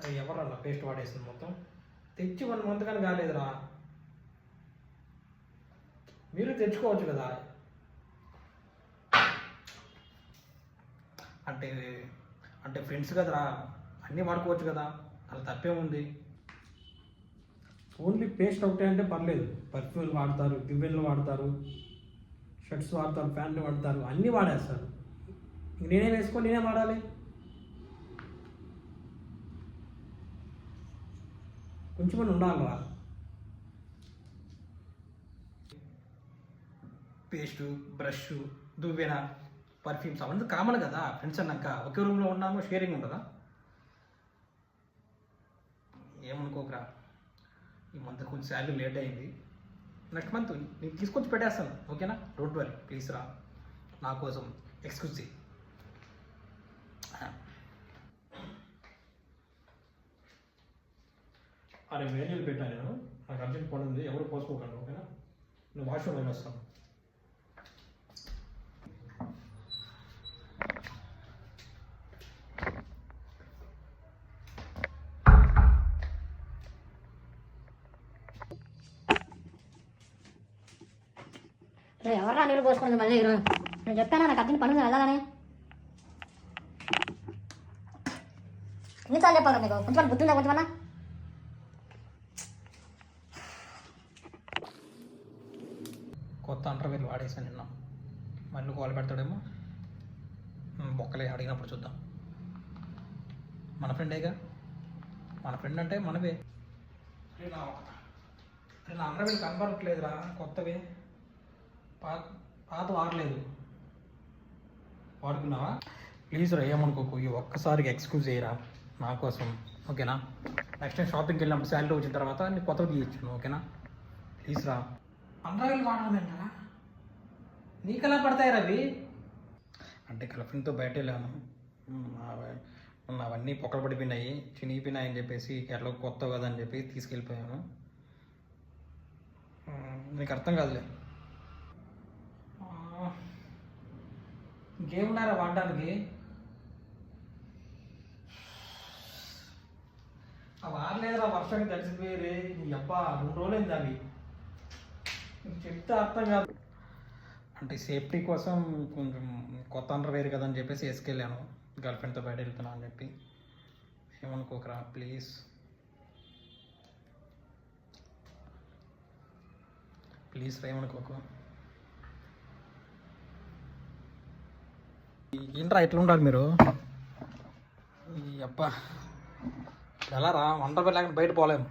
అది ఎవరన్నా పేస్ట్ వాడేసింది మొత్తం. తెచ్చి 1 మంత్ కానీ కాలేదురా. మీరు తెచ్చుకోవచ్చు కదా. అంటే అంటే ఫ్రెండ్స్ కదరా, అన్నీ వాడుకోవచ్చు కదా, అలా తప్పేముంది. ఓన్లీ పేస్ట్ ఒకటే అంటే పర్లేదు. పర్ఫ్యూమ్లు వాడతారు, గివ్వెన్లు వాడతారు, షర్ట్స్ వాడతారు, ప్యాంట్లు వాడతారు, అన్నీ వాడేస్తారు. నేనే వేసుకొని నేనే వాడాలి. కొంచెం ఉండాలిరా. పేస్టు, బ్రష్, దువ్వెన, పర్ఫ్యూమ్స్ అవన్నీ కామన్ కదా. ఫ్రెండ్స్ అన్నాక ఒకే రూమ్లో ఉన్నాము, షేరింగ్ ఉంటుందా? ఏమనుకోకరా. ఈ మంత్ కొంచెం శాలరీ లేట్ అయింది. నెక్స్ట్ మంత్ నేను తీసుకొచ్చి పెట్టేస్తాను, ఓకేనా? డోంట్ వరీ, ప్లీజ్ రా, నా కోసం ఎక్స్క్యూజ్ చేయి. అరే వేణీలు పెట్టాను నేను, నాకు అర్జెంట్ పని ఉంది, ఎవరు పోసుకోకండి, ఓకేనా? నేను వాష్రూమ్ వెళ్ళి వస్తాను. ఎవర్రా నీళ్ళు పోసుకున్నది మళ్ళీ ఈరోజు? నేను చెప్పానా నాకు అర్జెంట్ పని వెళ్ళాలని? ఎన్నిసార్లు చెప్పాలి మీకు? కొంచెం బుద్ధి కొంచెమన్నా. కొత్త అంటర్వేర్లు వాడేసాను నిన్న, మళ్ళీ కాల్ పెడతాడేమో. బొక్కలే అడిగినప్పుడు చూద్దాం. మన ఫ్రెండేగా, మన ఫ్రెండ్ అంటే మనవే. నా అంటర్వేర్లు కనబడట్లేదురా, కొత్తవి. పాత వాడలేదు. వాడుకున్నావా? ప్లీజ్ రా, ఏమనుకోకు. ఈ ఒక్కసారికి ఎక్స్క్యూజ్ చేయరా నా కోసం, ఓకేనా? నెక్స్ట్ టైం షాపింగ్కి వెళ్ళినప్పుడు శాలరీ వచ్చిన తర్వాత నీకు కొత్తవి తీయచ్చు, ఓకేనా? ప్లీజ్ రా. అండ్రాయిల్ వాడడం ఏంటరా? నీకెలా పడతాయి రవి? అంటే గర్ల్ ఫ్రెండ్తో బయట వెళ్ళాను, అవన్నీ పొక్కలు పడిపోయినాయి, చినిగిపోయినాయి అని చెప్పేసి, ఎట్లా కొత్త కదా అని చెప్పి తీసుకెళ్ళిపోయాను. నీకు అర్థం కాదులే. ఇంకేమున్నారా వాడడానికి? అవి వాడలేదురా, వర్షానికి తడిసిపోయి అబ్బా 2 రోజులైంది అవి. చెప్తే అర్థం కాదు. అంటే సేఫ్టీ కోసం కొంచెం కొత్త అండర్వేర్ కదా అని చెప్పేసి వేసుకెళ్ళాను, గర్ల్ ఫ్రెండ్తో బయట వెళ్తున్నా అని చెప్పి. ఏమనుకోకరా ప్లీజ్. ప్లీజ్ రా, ఏమనుకోకు. ఏంట్రా ఎట్లా ఉండాలి మీరు? అబ్బా ఎలా రా, అండర్వేర్ లేకుండా బయట పోలేము.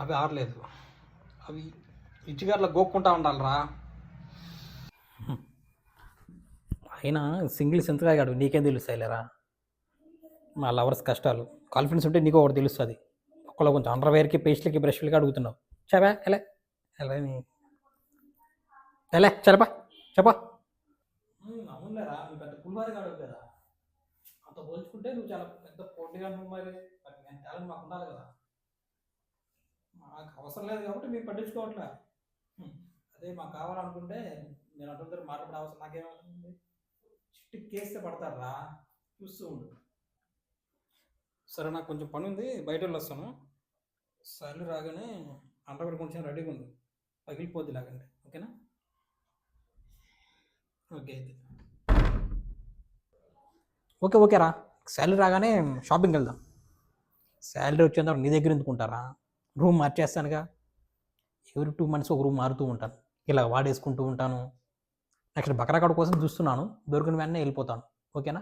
అవి ఆడలేదు, అవి ఇచ్చిగారులో గోక్కుంటా ఉండాలిరా. అయినా సింగిల్స్ ఎంతగా కాడు, నీకేం తెలుస్తాయి లేరా మా లవర్స్ కష్టాలు. కాన్ఫిడెన్స్ ఉంటే నీకు ఒకటి తెలుస్తుంది. ఒక్కలో కొంచెం అండర్వేర్కి, పేస్ట్లకి, బ్రష్లకి అడుగుతున్నావు. చెప్పా ఎలా ఎలా ఎలా చెప్పా చెప్పా. అవునులేరా, నువ్వు పెద్ద పుల్వారి కాడు కదా, అంత పోల్చుకుంటే నువ్వు చాలా పెద్ద పోటీగా నువ్వు. మరి నేను టాలెంట్ మాకు ఉండాలి కదా. మాకు అవసరం లేదు కాబట్టి మీరు పట్టించుకోవట్లే. అదే మాకు కావాలనుకుంటే నేను అటు మాట్లాడే అవసరం నాకేమవుతుంది? చిట్టి కేస్తే పడతారా, చూస్తూ ఉండు. సరే, నాకు కొంచెం పని ఉంది, బయట వెళ్ళి వస్తాను. సర్లు రాగానే అండర్వేర్ కొంచెం రెడీగా ఉంది, పగిలిపోద్ది లాగండి, ఓకేనా? ఓకే అయితే ఓకే రా. శాలరీ రాగానే షాపింగ్కి వెళ్దాం. శాలరీ వచ్చేంత నీ దగ్గర ఎందుకుంటారా? రూమ్ మార్చేస్తానుగా, ఎవ్రీ 2 months ఒక రూమ్ మారుతూ ఉంటాను, ఇలా వాడేసుకుంటూ ఉంటాను. నెక్స్ట్ బకరాకాడ కోసం చూస్తున్నాను, దొరికిన వెంటనే వెళ్ళిపోతాను, ఓకేనా?